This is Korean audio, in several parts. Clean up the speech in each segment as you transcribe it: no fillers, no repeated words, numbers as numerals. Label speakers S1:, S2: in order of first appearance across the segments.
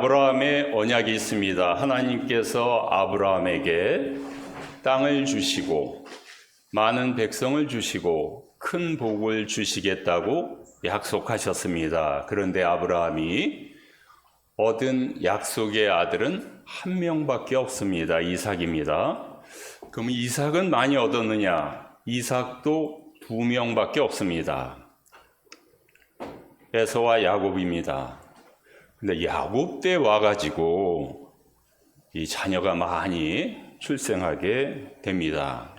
S1: 아브라함의 언약이 있습니다. 하나님께서 아브라함에게 땅을 주시고 많은 백성을 주시고 큰 복을 주시겠다고 약속하셨습니다. 그런데 아브라함이 얻은 약속의 아들은 한 명밖에 없습니다. 이삭입니다. 그럼 이삭은 많이 얻었느냐? 이삭도 2명밖에 없습니다. 에서와 야곱입니다. 근데 야곱 때 와가지고 이 자녀가 많이 출생하게 됩니다.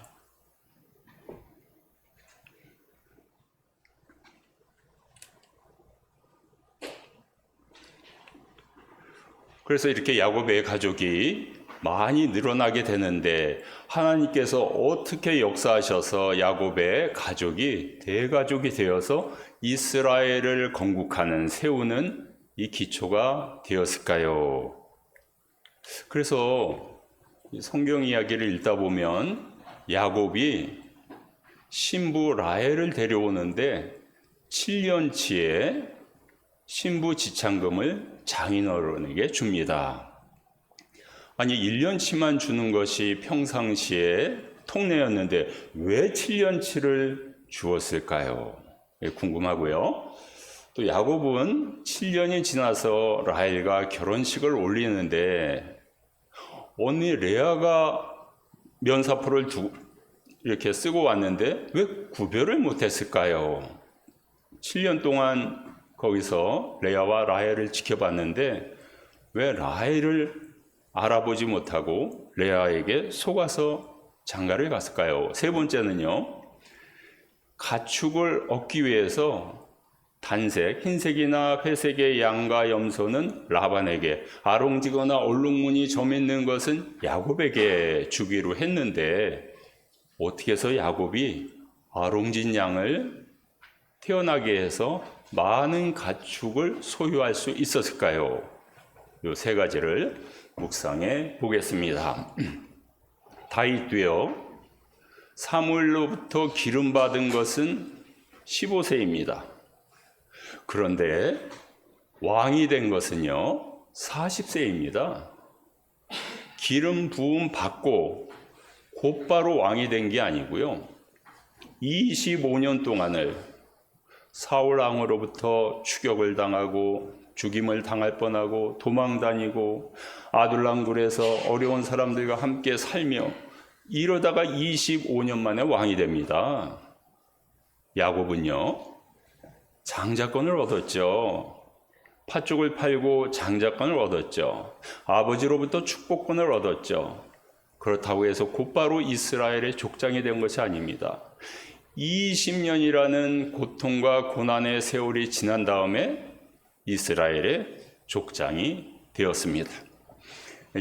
S1: 그래서 이렇게 야곱의 가족이 많이 늘어나게 되는데 하나님께서 어떻게 역사하셔서 야곱의 가족이 대가족이 되어서 이스라엘을 건국하는 세우는 이 기초가 되었을까요? 그래서 성경 이야기를 읽다 보면 야곱이 신부 라헬을 데려오는데 7년치의 신부 지참금을 장인어른에게 줍니다. 아니 1년치만 주는 것이 평상시에 통례였는데 왜 7년치를 주었을까요? 궁금하고요. 또 야곱은 7년이 지나서 라헬과 결혼식을 올리는데 언니 레아가 면사포를 이렇게 쓰고 왔는데 왜 구별을 못했을까요? 7년 동안 거기서 레아와 라헬을 지켜봤는데 왜 라헬을 알아보지 못하고 레아에게 속아서 장가를 갔을까요? 세 번째는요, 가축을 얻기 위해서 단색, 흰색이나 회색의 양과 염소는 라반에게, 아롱지거나 얼룩무늬 점 있는 것은 야곱에게 주기로 했는데 어떻게 해서 야곱이 아롱진 양을 태어나게 해서 많은 가축을 소유할 수 있었을까요? 이 세 가지를 묵상해 보겠습니다. 다윗도요, 사무엘로부터 기름 받은 것은 15세입니다. 그런데 왕이 된 것은요 40세입니다. 기름 부음 받고 곧바로 왕이 된 게 아니고요 25년 동안을 사울 왕으로부터 추격을 당하고 죽임을 당할 뻔하고 도망 다니고 아둘람 굴에서 어려운 사람들과 함께 살며 이러다가 25년 만에 왕이 됩니다. 야곱은요 장자권을 얻었죠. 팥죽을 팔고 장자권을 얻었죠. 아버지로부터 축복권을 얻었죠. 그렇다고 해서 곧바로 이스라엘의 족장이 된 것이 아닙니다. 20년이라는 고통과 고난의 세월이 지난 다음에 이스라엘의 족장이 되었습니다.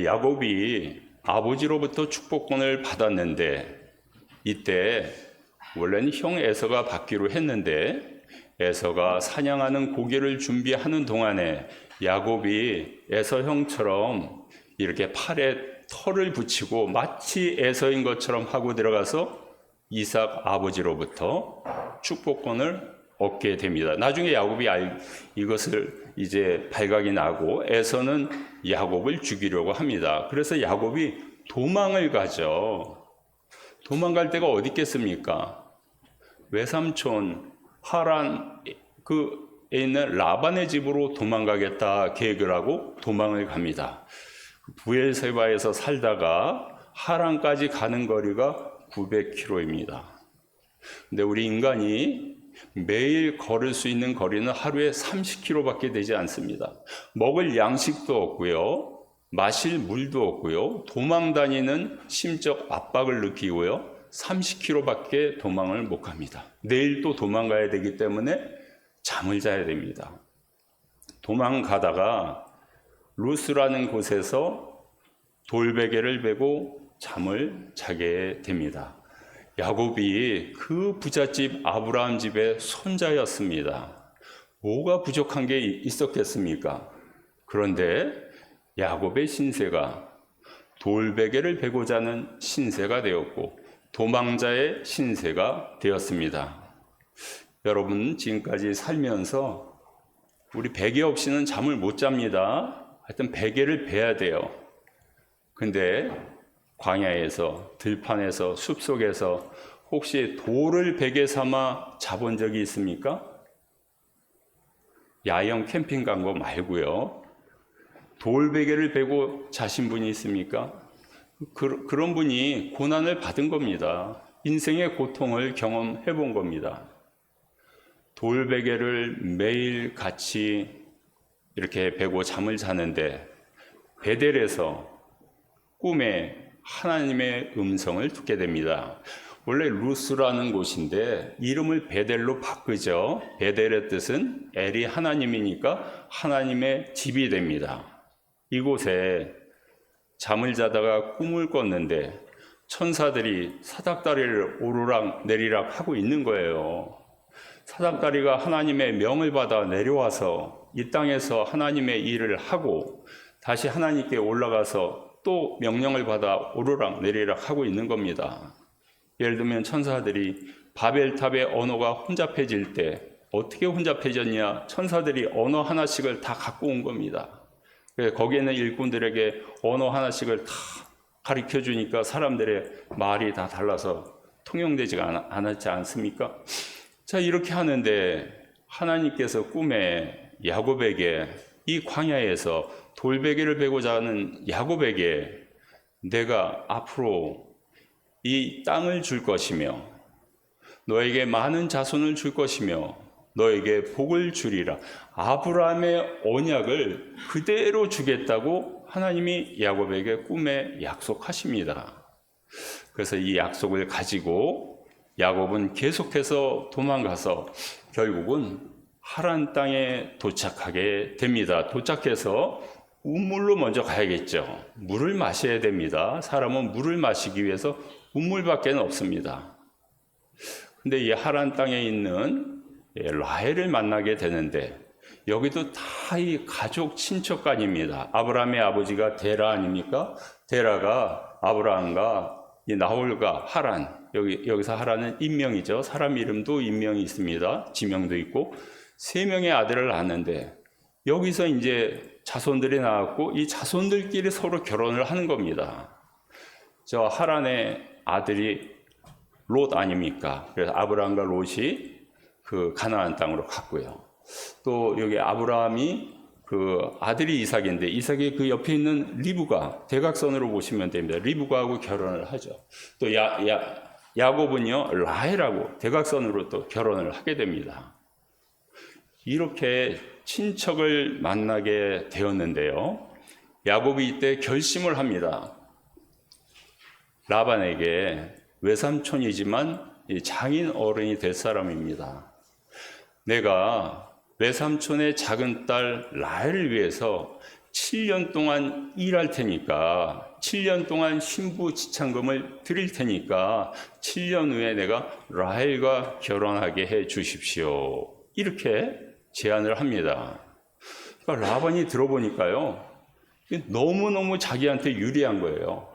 S1: 야곱이 아버지로부터 축복권을 받았는데 이때 원래는 형 에서가 받기로 했는데 에서가 사냥하는 고기를 준비하는 동안에 야곱이 에서 형처럼 이렇게 팔에 털을 붙이고 마치 에서인 것처럼 하고 들어가서 이삭 아버지로부터 축복권을 얻게 됩니다. 나중에 야곱이 이것을 이제 발각이 나고 에서는 야곱을 죽이려고 합니다. 그래서 야곱이 도망을 가죠. 도망갈 데가 어디 있겠습니까? 외삼촌 하란 그에 있는 라반의 집으로 도망가겠다 계획을 하고 도망을 갑니다. 부엘세바에서 살다가 하란까지 가는 거리가 900km입니다. 근데 우리 인간이 매일 걸을 수 있는 거리는 하루에 30km밖에 되지 않습니다. 먹을 양식도 없고요. 마실 물도 없고요. 도망 다니는 심적 압박을 느끼고요. 30km밖에 도망을 못 갑니다. 내일 또 도망가야 되기 때문에 잠을 자야 됩니다. 도망가다가 루스라는 곳에서 돌베개를 베고 잠을 자게 됩니다. 야곱이 그 부잣집 아브라함 집의 손자였습니다. 뭐가 부족한 게 있었겠습니까? 그런데 야곱의 신세가 돌베개를 베고 자는 신세가 되었고 도망자의 신세가 되었습니다. 여러분 지금까지 살면서 우리 베개 없이는 잠을 못 잡니다. 하여튼 베개를 베야 돼요. 근데 광야에서 들판에서 숲속에서 혹시 돌을 베개 삼아 자본 적이 있습니까? 야영 캠핑 간 거 말고요. 돌 베개를 베고 자신 분이 있습니까? 그런 분이 고난을 받은 겁니다. 인생의 고통을 경험해 본 겁니다. 돌 베개를 매일 같이 이렇게 베고 잠을 자는데 베델에서 꿈에 하나님의 음성을 듣게 됩니다. 원래 루스라는 곳인데 이름을 베델로 바꾸죠. 베델의 뜻은 엘이 하나님이니까 하나님의 집이 됩니다. 이곳에 잠을 자다가 꿈을 꿨는데 천사들이 사닥다리를 오르락 내리락 하고 있는 거예요. 사닥다리가 하나님의 명을 받아 내려와서 이 땅에서 하나님의 일을 하고 다시 하나님께 올라가서 또 명령을 받아 오르락 내리락 하고 있는 겁니다. 예를 들면 천사들이 바벨탑의 언어가 혼잡해질 때 어떻게 혼잡해졌냐? 천사들이 언어 하나씩을 다 갖고 온 겁니다. 거기에 있는 일꾼들에게 언어 하나씩을 다 가르쳐 주니까 사람들의 말이 다 달라서 통용되지가 않았지 않습니까? 자, 이렇게 하는데 하나님께서 꿈에 야곱에게 이 광야에서 돌베개를 베고자 하는 야곱에게 내가 앞으로 이 땅을 줄 것이며 너에게 많은 자손을 줄 것이며 너에게 복을 주리라. 아브라함의 언약을 그대로 주겠다고 하나님이 야곱에게 꿈에 약속하십니다. 그래서 이 약속을 가지고 야곱은 계속해서 도망가서 결국은 하란 땅에 도착하게 됩니다. 도착해서 우물로 먼저 가야겠죠. 물을 마셔야 됩니다. 사람은 물을 마시기 위해서 우물밖에 없습니다. 근데 이 하란 땅에 있는 라헬을 만나게 되는데 여기도 다 이 가족 친척간입니다. 아브라함의 아버지가 데라 아닙니까? 데라가 아브라함과 이 나홀과 하란, 여기서 하란은 인명이죠. 사람 이름도 인명이 있습니다. 지명도 있고 3명의 아들을 낳았는데 여기서 이제 자손들이 나왔고 이 자손들끼리 서로 결혼을 하는 겁니다. 저 하란의 아들이 롯 아닙니까? 그래서 아브라함과 롯이 그 가나안 땅으로 갔고요. 또 여기 아브라함이 그 아들이 이삭인데 이삭의 그 옆에 있는 리브가 대각선으로 보시면 됩니다. 리브가하고 결혼을 하죠. 또 야곱은요 라헬하고 대각선으로 또 결혼을 하게 됩니다. 이렇게 친척을 만나게 되었는데요. 야곱이 이때 결심을 합니다. 라반에게 외삼촌이지만 장인 어른이 될 사람입니다. 내가 외삼촌의 작은 딸 라헬을 위해서 7년 동안 일할 테니까 7년 동안 신부 지참금을 드릴 테니까 7년 후에 내가 라헬과 결혼하게 해 주십시오. 이렇게 제안을 합니다. 그러니까 라반이 들어보니까요. 너무너무 자기한테 유리한 거예요.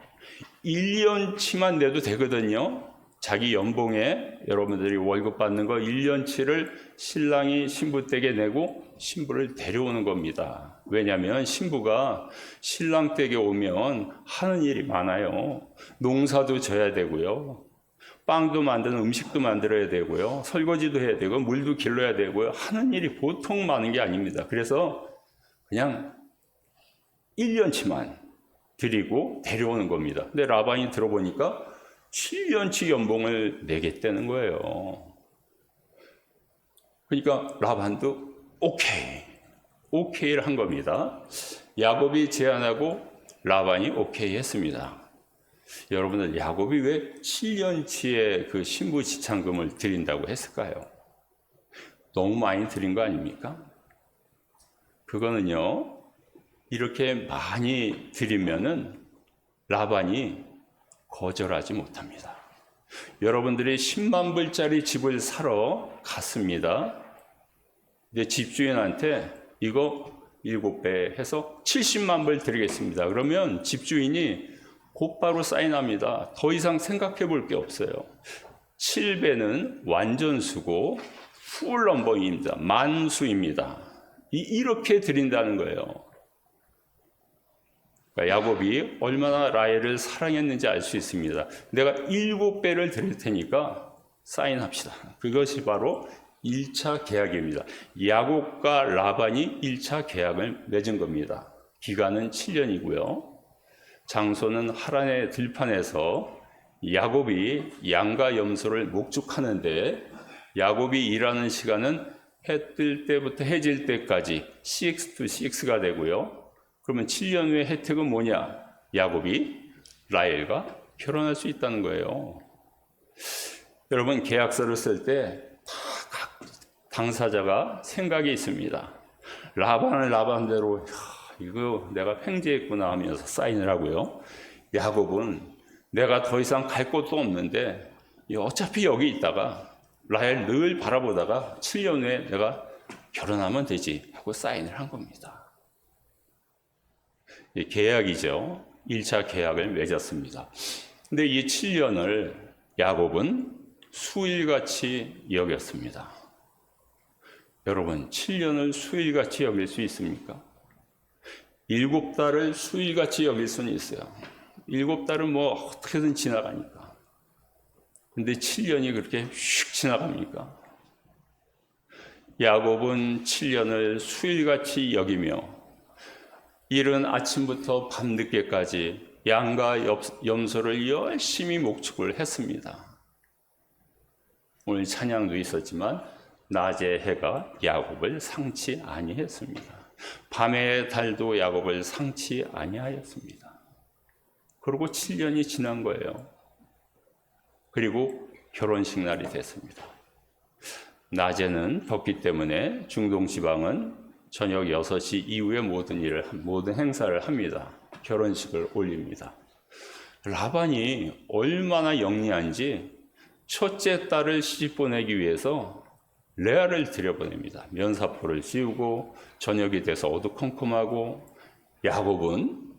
S1: 1년치만 내도 되거든요. 자기 연봉에 여러분들이 월급 받는 거 1년치를 신랑이 신부 댁에 내고 신부를 데려오는 겁니다. 왜냐하면 신부가 신랑 댁에 오면 하는 일이 많아요. 농사도 져야 되고요. 빵도 만드는 음식도 만들어야 되고요. 설거지도 해야 되고 물도 길러야 되고요. 하는 일이 보통 많은 게 아닙니다. 그래서 그냥 1년치만 드리고 데려오는 겁니다. 근데 라반이 들어보니까 7년치 연봉을 내겠다는 거예요. 그러니까 라반도 오케이를 한 겁니다. 야곱이 제안하고 라반이 오케이 했습니다. 여러분들, 야곱이 왜 7년치의 그 신부 지참금을 드린다고 했을까요? 너무 많이 드린 거 아닙니까? 그거는요, 이렇게 많이 드리면은 라반이 거절하지 못합니다. 여러분들이 10만 불짜리 집을 사러 갔습니다. 근데 집주인한테 이거 7배 해서 70만 불 드리겠습니다. 그러면 집주인이 곧바로 사인합니다. 더 이상 생각해 볼 게 없어요. 7배는 완전수고 풀 넘버입니다. 만수입니다. 이렇게 드린다는 거예요. 그러니까 야곱이 얼마나 라헬을 사랑했는지 알 수 있습니다. 내가 7배를 드릴 테니까 사인합시다. 그것이 바로 1차 계약입니다. 야곱과 라반이 1차 계약을 맺은 겁니다. 기간은 7년이고요. 장소는 하란의 들판에서 야곱이 양과 염소를 목축하는데 야곱이 일하는 시간은 해 뜰 때부터 해질 때까지 6 to 6가 되고요. 그러면 7년 후의 혜택은 뭐냐? 야곱이 라헬과 결혼할 수 있다는 거예요. 여러분, 계약서를 쓸 때 각 당사자가 생각이 있습니다. 라반은 라반대로 이거 내가 횡재했구나 하면서 사인을 하고요. 야곱은 내가 더 이상 갈 곳도 없는데 어차피 여기 있다가 라헬 늘 바라보다가 7년 후에 내가 결혼하면 되지 하고 사인을 한 겁니다. 계약이죠. 1차 계약을 맺었습니다. 근데 이 7년을 야곱은 수일같이 여겼습니다. 여러분, 7년을 수일같이 여길 수 있습니까? 7달을 수일같이 여길 수는 있어요. 7달은 뭐 어떻게든 지나가니까. 근데 7년이 그렇게 휙 지나갑니까? 야곱은 7년을 수일같이 여기며 이른 아침부터 밤늦게까지 양과 염소를 열심히 목축을 했습니다. 오늘 찬양도 있었지만 낮의 해가 야곱을 상치 아니했습니다. 밤의 달도 야곱을 상치 아니하였습니다. 그리고 7년이 지난 거예요. 그리고 결혼식 날이 됐습니다. 낮에는 덥기 때문에 중동 지방은 저녁 6시 이후에 모든 행사를 합니다. 결혼식을 올립니다. 라반이 얼마나 영리한지 첫째 딸을 시집 보내기 위해서 레아를 들여보냅니다. 면사포를 씌우고 저녁이 돼서 어두컴컴하고 야곱은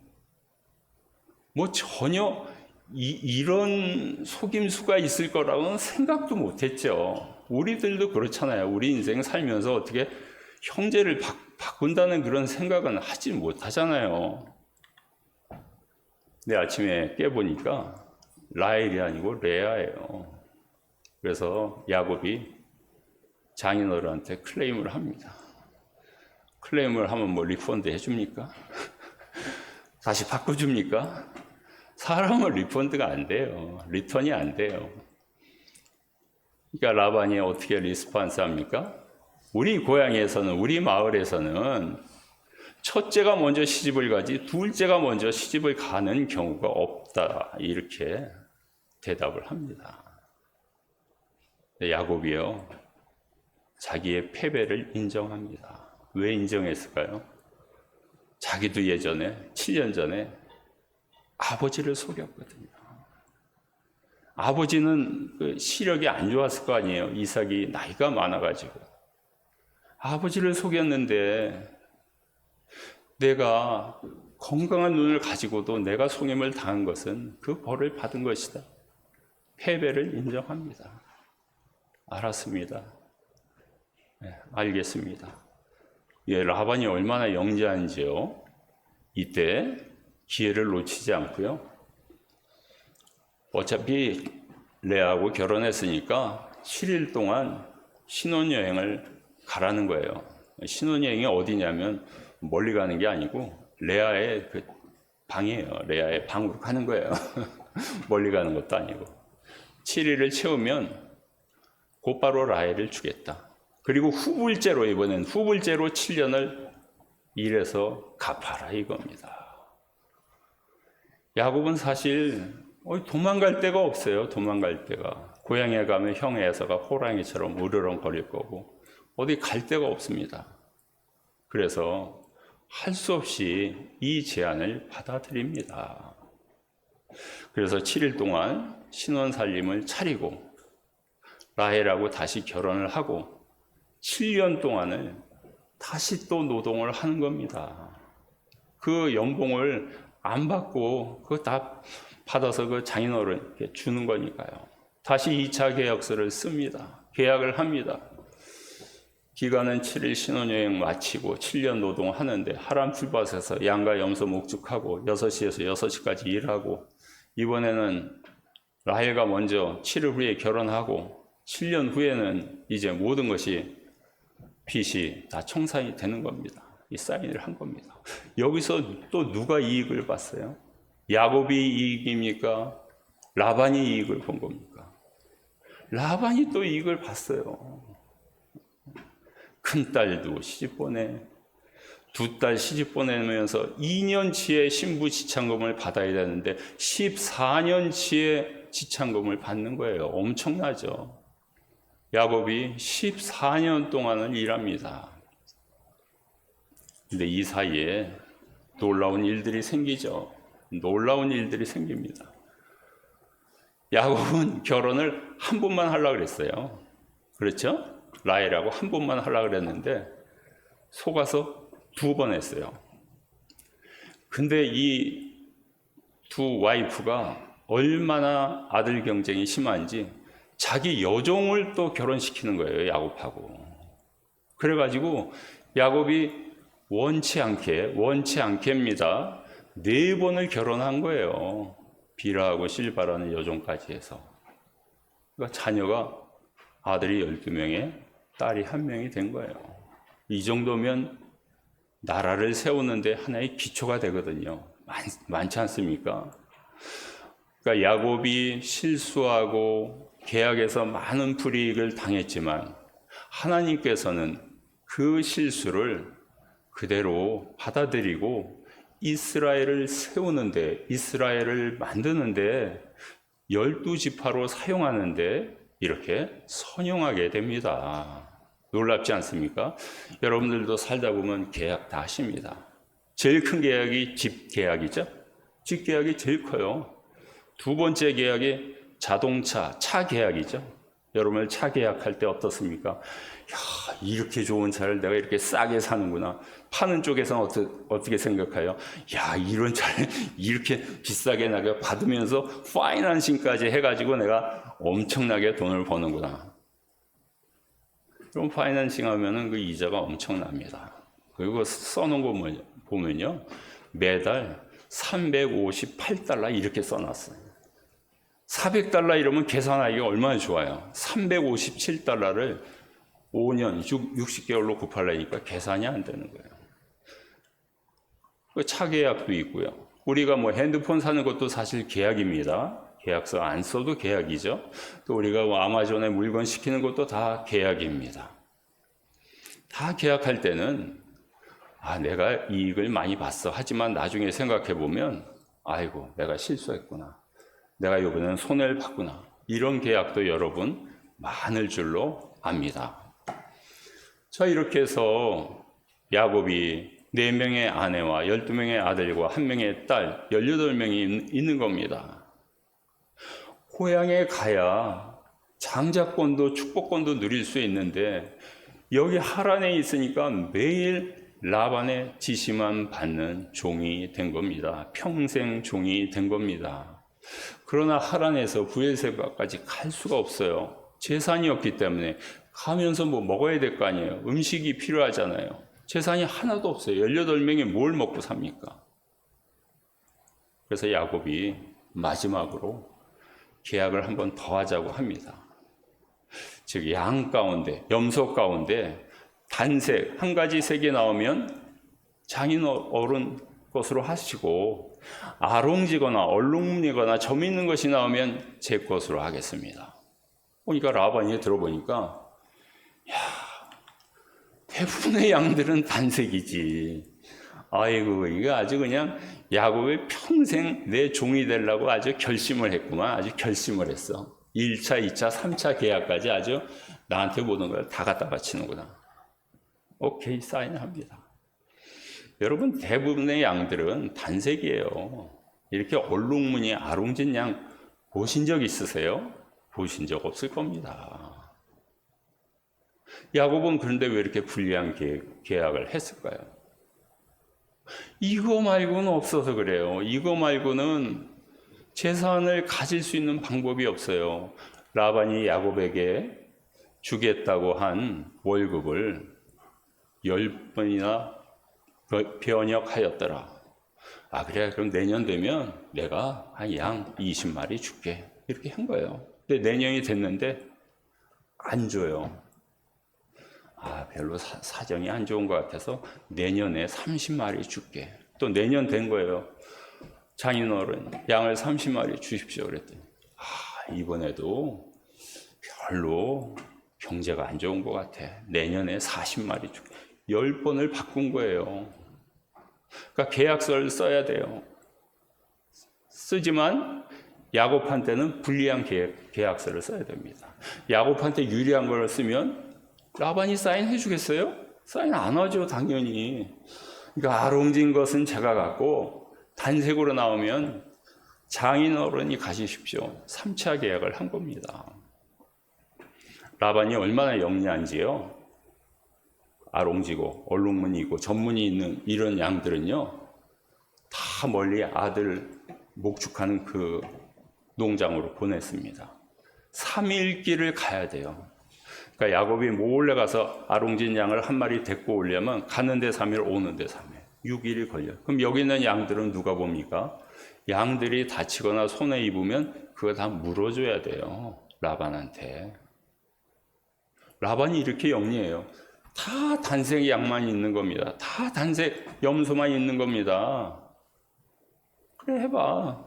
S1: 뭐 전혀 이런 속임수가 있을 거라고는 생각도 못했죠. 우리들도 그렇잖아요. 우리 인생 살면서 어떻게 형제를 바꾼다는 그런 생각은 하지 못하잖아요. 근데 아침에 깨보니까 라헬이 아니고 레아예요. 그래서 야곱이 장인어른한테 클레임을 합니다. 클레임을 하면 뭐 리펀드 해줍니까? 다시 바꿔줍니까? 사람은 리펀드가 안 돼요. 리턴이 안 돼요. 그러니까 라반이 어떻게 리스폰스 합니까? 우리 고향에서는, 우리 마을에서는 첫째가 먼저 시집을 가지 둘째가 먼저 시집을 가는 경우가 없다. 이렇게 대답을 합니다. 야곱이요, 자기의 패배를 인정합니다. 왜 인정했을까요? 자기도 예전에 7년 전에 아버지를 속였거든요. 아버지는 시력이 안 좋았을 거 아니에요. 이삭이 나이가 많아가지고. 아버지를 속였는데 내가 건강한 눈을 가지고도 내가 속임을 당한 것은 그 벌을 받은 것이다. 패배를 인정합니다. 알았습니다. 네, 알겠습니다. 예, 라반이 얼마나 영리한지요. 이때 기회를 놓치지 않고요. 어차피 레아하고 결혼했으니까 7일 동안 신혼여행을 가라는 거예요. 신혼여행이 어디냐면 멀리 가는 게 아니고 레아의 그 방이에요. 레아의 방으로 가는 거예요. 멀리 가는 것도 아니고. 7일을 채우면 곧바로 라헬을 주겠다. 그리고 후불제로, 이번엔 후불제로 7년을 일해서 갚아라 이겁니다. 야곱은 사실 도망갈 데가 없어요. 도망갈 데가. 고향에 가면 형 에서가 호랑이처럼 으르렁거릴 거고 어디 갈 데가 없습니다. 그래서 할 수 없이 이 제안을 받아들입니다. 그래서 7일 동안 신혼살림을 차리고 라헬하고 다시 결혼을 하고 7년 동안을 다시 또 노동을 하는 겁니다. 그 연봉을 안 받고 그거 다 받아서 그 장인어른께 주는 거니까요. 다시 2차 계약서를 씁니다. 계약을 합니다. 기간은 7일 신혼여행 마치고 7년 노동하는데 하람 풀밭에서 양과 염소 목축하고 6시에서 6시까지 일하고 이번에는 라헬과 먼저 7일 후에 결혼하고 7년 후에는 이제 모든 것이 빚이 다 청산이 되는 겁니다. 이 사인을 한 겁니다. 여기서 또 누가 이익을 봤어요? 야곱이 이익입니까? 라반이 이익을 본 겁니까? 라반이 또 이익을 봤어요. 큰딸도 시집 보내, 두 딸 시집 보내면서 2년치의 신부 지참금을 받아야 되는데 14년치의 지참금을 받는 거예요. 엄청나죠. 야곱이 14년 동안을 일합니다. 근데 이 사이에 놀라운 일들이 생기죠. 놀라운 일들이 생깁니다. 야곱은 결혼을 한 번만 하려고 그랬어요. 그렇죠? 라헬하고 한 번만 하려고 그랬는데 속아서 2번 했어요. 근데 이 두 와이프가 얼마나 아들 경쟁이 심한지 자기 여종을 또 결혼시키는 거예요, 야곱하고. 그래가지고 야곱이 원치 않게입니다. 4번을 결혼한 거예요. 비라하고 실바라는 여종까지 해서. 그러니까 자녀가 아들이 12명에 딸이 1명이 된 거예요. 이 정도면 나라를 세우는데 하나의 기초가 되거든요. 많지 않습니까? 그러니까 야곱이 실수하고 계약에서 많은 불이익을 당했지만 하나님께서는 그 실수를 그대로 받아들이고 이스라엘을 세우는데, 이스라엘을 만드는데 12지파로 사용하는데 이렇게 선용하게 됩니다. 놀랍지 않습니까? 여러분들도 살다 보면 계약 다 하십니다. 제일 큰 계약이 집 계약이죠. 집 계약이 제일 커요. 2번째 계약이 자동차, 차 계약이죠. 여러분 차 계약할 때 어떻습니까? 야, 이렇게 좋은 차를 내가 이렇게 싸게 사는구나. 파는 쪽에서는 어떻게 생각해요? 야, 이런 차를 이렇게 비싸게 내가 받으면서 파이낸싱까지 해가지고 내가 엄청나게 돈을 버는구나. 그럼 파이낸싱 하면은 그 이자가 엄청납니다. 그리고 써놓은 거 보면요. 매달 358달러 이렇게 써놨어요. 400달러 이러면 계산하기가 얼마나 좋아요. 357달러를 5년, 60개월로 곱하려니까 계산이 안 되는 거예요. 차 계약도 있고요. 우리가 뭐 핸드폰 사는 것도 사실 계약입니다. 계약서 안 써도 계약이죠. 또 우리가 뭐 아마존에 물건 시키는 것도 다 계약입니다. 다 계약할 때는 내가 이익을 많이 봤어. 하지만 나중에 생각해 보면 아이고 내가 실수했구나. 내가 이번에는 손해를 봤구나. 이런 계약도 여러분 많을 줄로 압니다. 자, 이렇게 해서 야곱이 4명의 아내와 12명의 아들과 1명의 딸 18명이 있는 겁니다. 고향에 가야 장자권도 축복권도 누릴 수 있는데 여기 하란에 있으니까 매일 라반의 지시만 받는 종이 된 겁니다. 평생 종이 된 겁니다. 그러나 하란에서 브엘세바까지 갈 수가 없어요. 재산이 없기 때문에. 가면서 뭐 먹어야 될 거 아니에요. 음식이 필요하잖아요. 재산이 하나도 없어요. 18명이 뭘 먹고 삽니까? 그래서 야곱이 마지막으로 계약을 한 번 더 하자고 합니다. 즉 양 가운데, 염소 가운데 단색 한 가지 색이 나오면 장인 어른 것으로 하시고, 아롱지거나 얼룩무늬거나 점 있는 것이 나오면 제 것으로 하겠습니다. 그러니까 라반이 들어보니까, 야, 대부분의 양들은 단색이지. 아이고, 이거 아주 그냥 야곱이 평생 내 종이 되려고 아주 결심을 했구만. 아주 결심을 했어. 1차, 2차, 3차 계약까지 아주 나한테 모든 걸 다 갖다 바치는구나. 오케이, 사인합니다. 여러분, 대부분의 양들은 단색이에요. 이렇게 얼룩무늬 아롱진 양 보신 적 있으세요? 보신 적 없을 겁니다. 야곱은 그런데 왜 이렇게 불리한 계약을 했을까요? 이거 말고는 없어서 그래요. 이거 말고는 재산을 가질 수 있는 방법이 없어요. 라반이 야곱에게 주겠다고 한 월급을 10번이나 변역하였더라. 아, 그래, 그럼 내년 되면 내가 한 양 20마리 줄게. 이렇게 한 거예요. 근데 내년이 됐는데 안 줘요. 아, 별로 사정이 안 좋은 것 같아서 내년에 30마리 줄게. 또 내년 된 거예요. 장인어른, 양을 30마리 주십시오. 그랬더니, 아, 이번에도 별로 경제가 안 좋은 것 같아. 내년에 40마리 줄게. 10번을 바꾼 거예요. 그러니까 계약서를 써야 돼요. 쓰지만 야곱한테는 불리한 계약서를 써야 됩니다. 야곱한테 유리한 걸 쓰면 라반이 사인해 주겠어요? 사인 안 하죠, 당연히. 그러니까 아롱진 것은 제가 갖고 단색으로 나오면 장인 어른이 가지십시오. 3차 계약을 한 겁니다. 라반이 얼마나 영리한지요. 아롱지고 얼룩무늬고 전문이 있는 이런 양들은요, 다 멀리 아들 목축하는 그 농장으로 보냈습니다. 3일 길을 가야 돼요. 그러니까 야곱이 몰래 가서 아롱진 양을 한 마리 데리고 오려면 가는데 3일, 오는데 3일, 6일이 걸려요. 그럼 여기 있는 양들은 누가 봅니까? 양들이 다치거나 손에 입으면 그거 다 물어줘야 돼요, 라반한테. 라반이 이렇게 영리해요. 다 단색 양만 있는 겁니다. 다 단색 염소만 있는 겁니다. 그래, 해봐.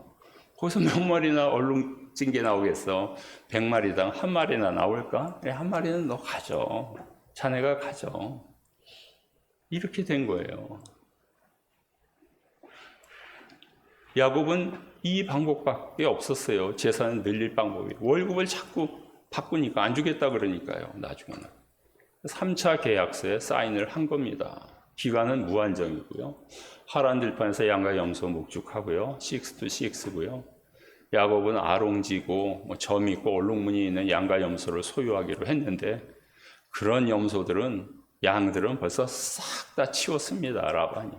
S1: 거기서 몇 마리나 얼룩진 게 나오겠어? 100마리당 한 마리나 나올까? 그래, 한 마리는 너 가져. 자네가 가져. 이렇게 된 거예요. 야곱은 이 방법밖에 없었어요. 재산을 늘릴 방법이. 월급을 자꾸 바꾸니까 안 주겠다 그러니까요, 나중에는. 3차 계약서에 사인을 한 겁니다. 기간은 무한정이고요. 하란 들판에서 양과 염소 목축하고요. 6-6고요. 야곱은 아롱지고 점 있고 얼룩무늬 있는 양과 염소를 소유하기로 했는데, 그런 염소들은, 양들은 벌써 싹 다 치웠습니다, 라반이.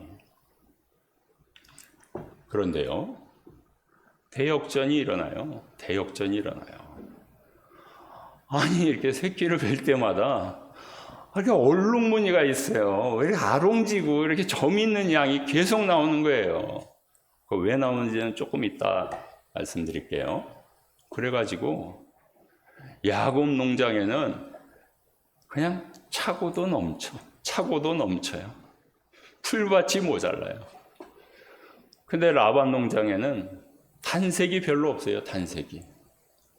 S1: 그런데요, 대역전이 일어나요. 대역전이 일어나요. 아니, 이렇게 새끼를 뵐 때마다 이렇게 얼룩무늬가 있어요. 왜 이렇게 아롱지고 이렇게 점 있는 양이 계속 나오는 거예요. 왜 나오는지는 조금 이따 말씀드릴게요. 그래가지고 야곱 농장에는 그냥 차고도 넘쳐요. 풀밭이 모자라요. 근데 라반 농장에는 단색이 별로 없어요, 단색이.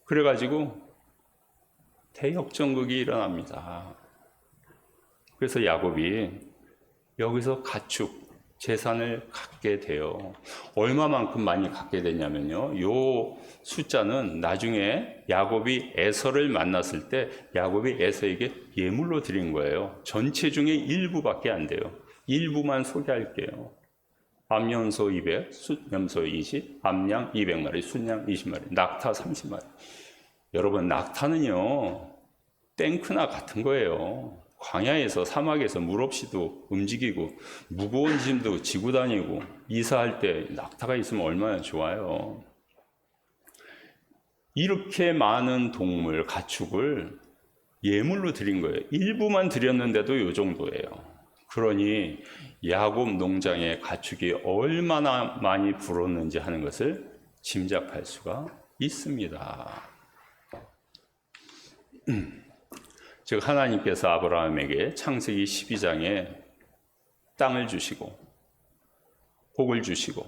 S1: 그래가지고 대역전극이 일어납니다. 그래서 야곱이 여기서 가축, 재산을 갖게 돼요. 얼마만큼 많이 갖게 되냐면요, 요 숫자는 나중에 야곱이 에서를 만났을 때 야곱이 에서에게 예물로 드린 거예요. 전체 중에 일부밖에 안 돼요. 일부만 소개할게요. 암염소 200, 숫염소 20, 암양 200마리, 순양 20마리, 낙타 30마리. 여러분, 낙타는요, 탱크나 같은 거예요. 광야에서, 사막에서 물 없이도 움직이고 무거운 짐도 지고 다니고, 이사할 때 낙타가 있으면 얼마나 좋아요. 이렇게 많은 동물, 가축을 예물로 드린 거예요. 일부만 드렸는데도 이 정도예요. 그러니 야곱 농장의 가축이 얼마나 많이 불었는지 하는 것을 짐작할 수가 있습니다. 즉 하나님께서 아브라함에게 창세기 12장에 땅을 주시고 복을 주시고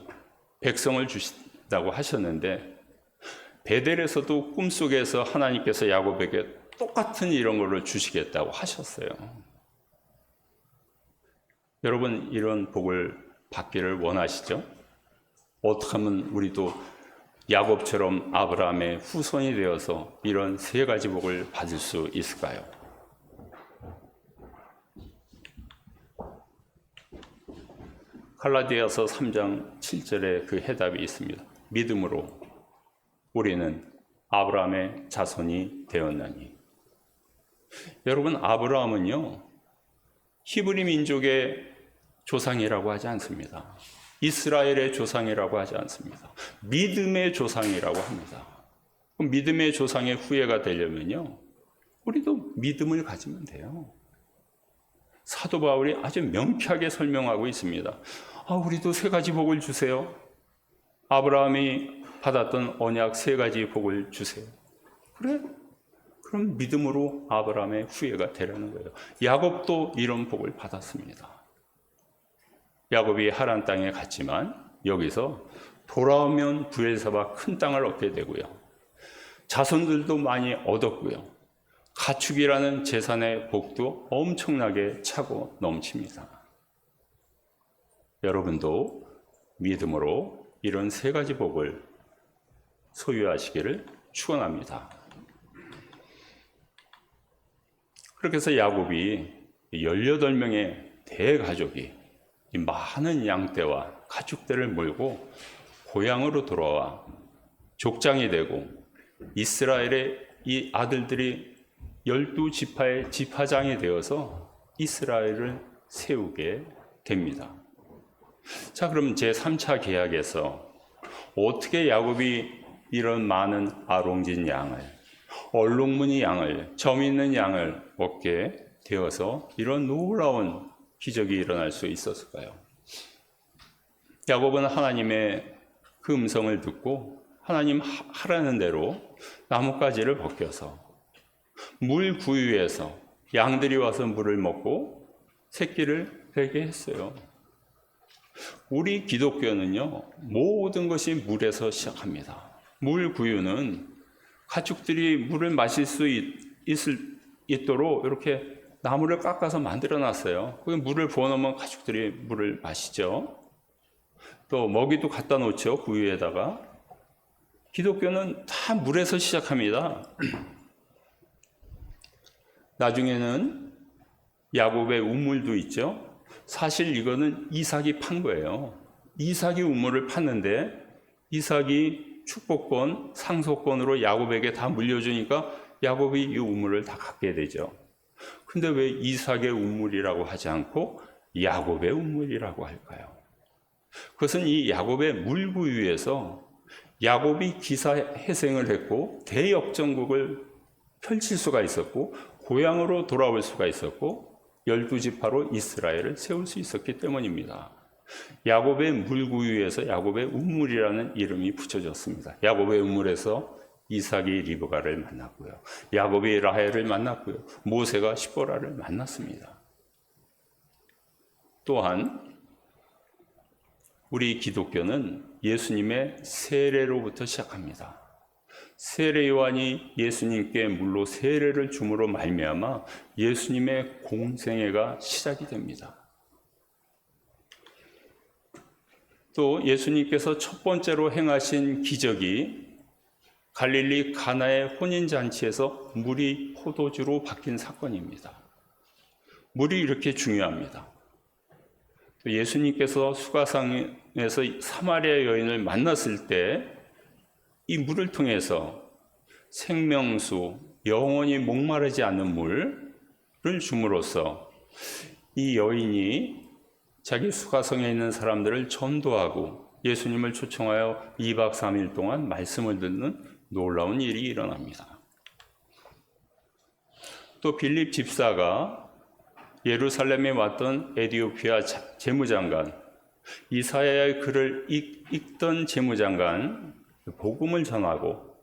S1: 백성을 주신다고 하셨는데, 베델에서도 꿈속에서 하나님께서 야곱에게 똑같은 이런 거를 주시겠다고 하셨어요. 여러분, 이런 복을 받기를 원하시죠? 어떻게 하면 우리도 야곱처럼 아브라함의 후손이 되어서 이런 세 가지 복을 받을 수 있을까요? 갈라디아서 3장 7절에 그 해답이 있습니다. 믿음으로 우리는 아브라함의 자손이 되었나니. 여러분, 아브라함은요, 히브리 민족의 조상이라고 하지 않습니다. 이스라엘의 조상이라고 하지 않습니다. 믿음의 조상이라고 합니다. 그럼 믿음의 조상의 후예가 되려면요, 우리도 믿음을 가지면 돼요. 사도 바울이 아주 명쾌하게 설명하고 있습니다. 우리도 세 가지 복을 주세요. 아브라함이 받았던 언약 세 가지 복을 주세요. 그래? 그럼 믿음으로 아브라함의 후예가 되라는 거예요. 야곱도 이런 복을 받았습니다. 야곱이 하란 땅에 갔지만 여기서 돌아오면 부엘사바 큰 땅을 얻게 되고요. 자손들도 많이 얻었고요. 가축이라는 재산의 복도 엄청나게 차고 넘칩니다. 여러분도 믿음으로 이런 세 가지 복을 소유하시기를 축원합니다. 그렇게 해서 야곱이 18명의 대가족이 이 많은 양떼와 가축들을 몰고 고향으로 돌아와 족장이 되고, 이스라엘의 이 아들들이 12지파의 지파장이 되어서 이스라엘을 세우게 됩니다. 자, 그럼 제3차 계약에서 어떻게 야곱이 이런 많은 아롱진 양을, 얼룩무늬 양을, 점 있는 양을 얻게 되어서 이런 놀라운 기적이 일어날 수 있었을까요? 야곱은 하나님의 그 음성을 듣고 하나님 하라는 대로 나뭇가지를 벗겨서 물 구유에서 양들이 와서 물을 먹고 새끼를 베게 했어요. 우리 기독교는요, 모든 것이 물에서 시작합니다. 물 구유는 가축들이 물을 마실 수 있도록 이렇게 나무를 깎아서 만들어 놨어요. 거기 물을 부어놓으면 가축들이 물을 마시죠. 또 먹이도 갖다 놓죠, 구유에다가. 기독교는 다 물에서 시작합니다. 나중에는 야곱의 우물도 있죠. 사실 이거는 이삭이 판 거예요. 이삭이 우물을 팠는데 이삭이 축복권, 상속권으로 야곱에게 다 물려주니까 야곱이 이 우물을 다 갖게 되죠. 근데 왜 이삭의 우물이라고 하지 않고 야곱의 우물이라고 할까요? 그것은 이 야곱의 물구유에서 야곱이 기사회생을 했고 대역전국을 펼칠 수가 있었고 고향으로 돌아올 수가 있었고 12지파로 이스라엘을 세울 수 있었기 때문입니다. 야곱의 물구유에서 야곱의 우물이라는 이름이 붙여졌습니다. 야곱의 우물에서 이삭이 리브가를 만났고요. 야곱이 라헬을 만났고요. 모세가 시보라를 만났습니다. 또한 우리 기독교는 예수님의 세례로부터 시작합니다. 세례 요한이 예수님께 물로 세례를 줌으로 말미암아 예수님의 공생애가 시작이 됩니다. 또 예수님께서 첫 번째로 행하신 기적이 갈릴리 가나의 혼인잔치에서 물이 포도주로 바뀐 사건입니다. 물이 이렇게 중요합니다. 또 예수님께서 수가성에서 사마리아 여인을 만났을 때 이 물을 통해서 생명수, 영원히 목마르지 않는 물을 줌으로써 이 여인이 자기 수가성에 있는 사람들을 전도하고 예수님을 초청하여 2박 3일 동안 말씀을 듣는 놀라운 일이 일어납니다. 또 빌립 집사가 예루살렘에 왔던 에디오피아 재무장관, 이사야의 글을 읽던 재무장관, 복음을 전하고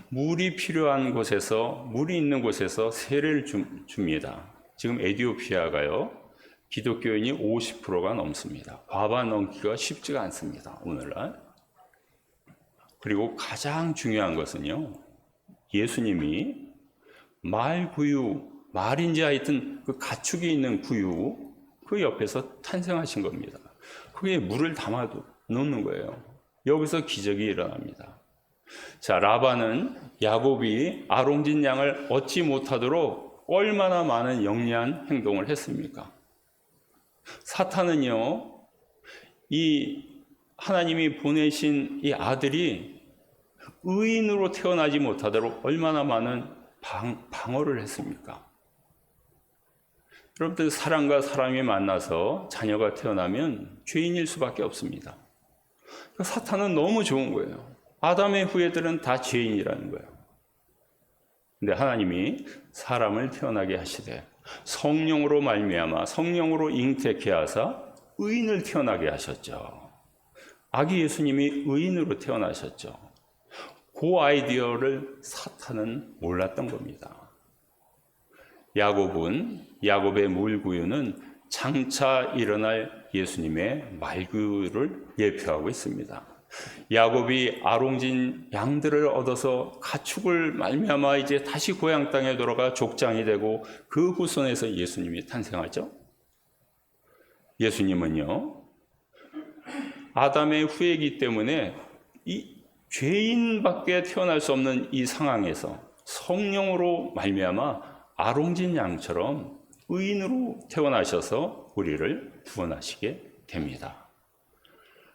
S1: 물이 필요한 곳에서, 물이 있는 곳에서 세례를 줍니다. 지금 에디오피아가요, 기독교인이 50%가 넘습니다. 과반 넘기가 쉽지가 않습니다, 오늘날. 그리고 가장 중요한 것은요, 예수님이 말구유, 말인지 하여튼 그 가축이 있는 구유, 그 옆에서 탄생하신 겁니다. 그게 물을 담아 놓는 거예요. 여기서 기적이 일어납니다. 자, 라반은 야곱이 아롱진 양을 얻지 못하도록 얼마나 많은 영리한 행동을 했습니까? 사탄은요, 이 하나님이 보내신 이 아들이 의인으로 태어나지 못하도록 얼마나 많은 방어를 했습니까? 여러분들, 사람과 사람이 만나서 자녀가 태어나면 죄인일 수밖에 없습니다. 사탄은 너무 좋은 거예요. 아담의 후예들은 다 죄인이라는 거예요. 근데 하나님이 사람을 태어나게 하시되 성령으로 말미암아 성령으로 잉태케 하사 의인을 태어나게 하셨죠. 아기 예수님이 의인으로 태어나셨죠. 그 아이디어를 사탄은 몰랐던 겁니다. 야곱의 물구유는 장차 일어날 예수님의 말구유를 예표하고 있습니다. 야곱이 아롱진 양들을 얻어서 가축을 말미암아 이제 다시 고향 땅에 돌아가 족장이 되고 그 후손에서 예수님이 탄생하죠. 예수님은요, 아담의 후예이기 때문에 이 죄인밖에 태어날 수 없는 이 상황에서 성령으로 말미암아 아롱진 양처럼 의인으로 태어나셔서 우리를 구원하시게 됩니다.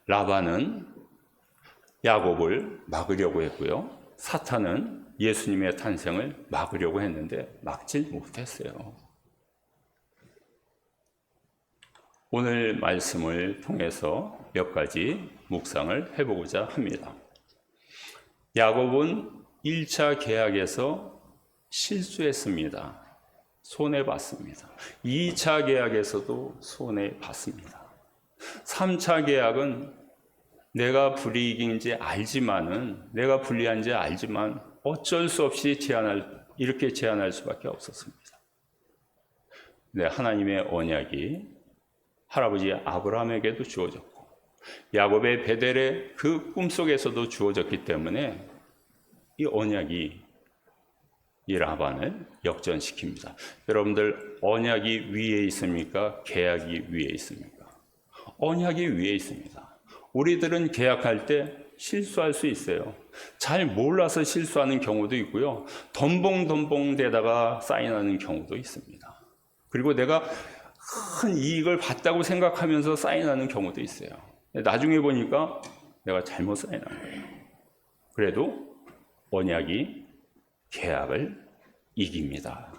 S1: 라반은 야곱을 막으려고 했고요, 사탄은 예수님의 탄생을 막으려고 했는데 막질 못했어요. 오늘 말씀을 통해서 몇 가지 묵상을 해보고자 합니다. 야곱은 1차 계약에서 실수했습니다. 손해봤습니다. 2차 계약에서도 손해봤습니다. 3차 계약은 내가 불이익인지 알지만 어쩔 수 없이 이렇게 제안할 수밖에 없었습니다. 네, 하나님의 언약이 할아버지 아브라함에게도 주어졌고 야곱의 베델의 그 꿈속에서도 주어졌기 때문에 이 언약이 이 라반을 역전시킵니다. 여러분들, 언약이 위에 있습니까? 계약이 위에 있습니까? 언약이 위에 있습니다. 우리들은 계약할 때 실수할 수 있어요. 잘 몰라서 실수하는 경우도 있고요, 덤벙덤벙대다가 사인하는 경우도 있습니다. 그리고 내가 큰 이익을 봤다고 생각하면서 사인하는 경우도 있어요. 나중에 보니까 내가 잘못 사인한 거예요. 그래도 언약이 계약을 이깁니다.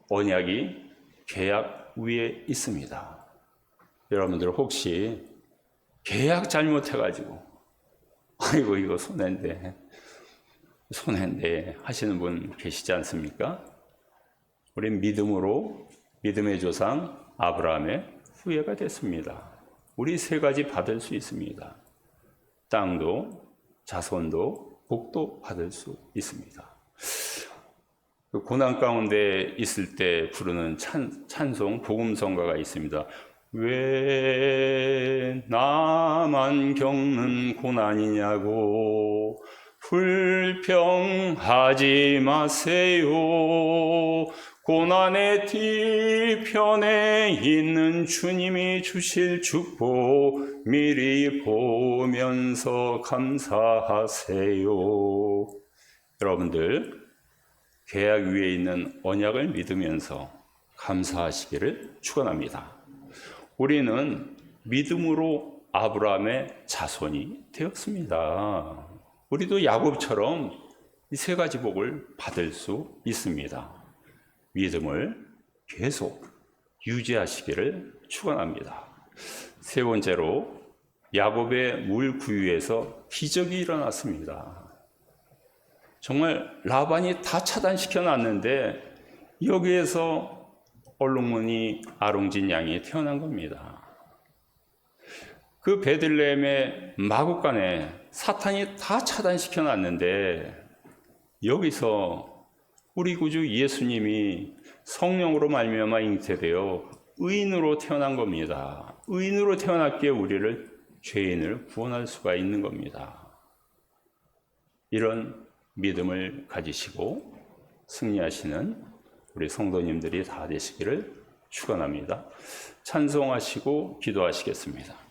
S1: 언약이 계약 위에 있습니다. 여러분들 혹시 계약 잘못해가지고 아이고 이거 손해인데 하시는 분 계시지 않습니까? 우린 믿음의 조상 아브라함의 후예가 됐습니다. 우리 세 가지 받을 수 있습니다. 땅도, 자손도, 복도 받을 수 있습니다. 고난 가운데 있을 때 부르는 찬송, 복음성가가 있습니다. 왜 나만 겪는 고난이냐고 불평하지 마세요. 고난의 뒤편에 있는 주님이 주실 축복 미리 보면서 감사하세요. 여러분들, 계약 위에 있는 언약을 믿으면서 감사하시기를 축원합니다. 우리는 믿음으로 아브라함의 자손이 되었습니다. 우리도 야곱처럼 이 세 가지 복을 받을 수 있습니다. 믿음을 계속 유지하시기를 축원합니다. 세 번째로, 야곱의 물 구유에서 기적이 일어났습니다. 정말 라반이 다 차단시켜 놨는데 여기에서 얼룩무늬 아롱진 양이 태어난 겁니다. 그 베들레헴의 마구간에 사탄이 다 차단시켜 놨는데 여기서 우리 구주 예수님이 성령으로 말미암아 잉태되어 의인으로 태어난 겁니다. 의인으로 태어났기에 우리를 죄인을 구원할 수가 있는 겁니다. 이런 믿음을 가지시고 승리하시는 우리 성도님들이 다 되시기를 축원합니다. 찬송하시고 기도하시겠습니다.